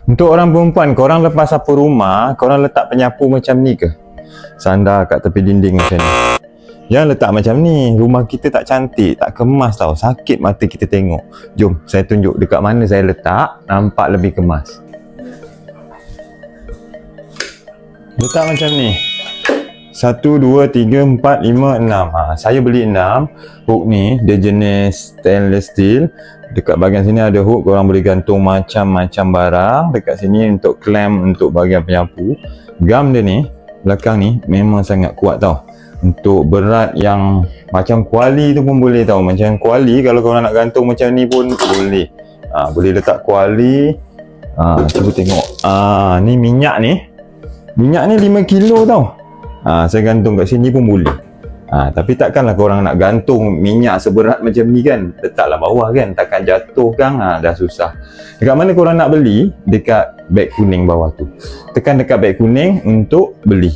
Untuk orang perempuan, korang lepas sapu rumah, korang letak penyapu macam ni ke? Sandar kat tepi dinding macam ni. Jangan letak macam ni. Rumah kita tak cantik, tak kemas tau. Sakit mata kita tengok. Jom, saya tunjuk dekat mana saya letak, nampak lebih kemas. Letak macam ni. 1, 2, 3, 4, 5, 6. Saya beli 6. Hook ni, dia jenis stainless steel. Dekat bahagian sini ada hook, korang boleh gantung macam-macam barang. Dekat sini untuk clamp untuk bahagian penyapu. Gam dia ni, belakang ni memang sangat kuat tau. Untuk berat yang macam kuali tu pun boleh tau. Macam kuali kalau korang nak gantung macam ni pun boleh. Boleh letak kuali. Cuba tengok. Ni minyak ni. Minyak ni 5 kilo tau. Saya gantung kat sini pun boleh. Tapi takkanlah korang nak gantung minyak seberat macam ni kan. Letaklah bawah kan. Takkan jatuh kan. Dah susah. Dekat mana korang nak beli? Dekat beg kuning bawah tu. Tekan dekat beg kuning untuk beli.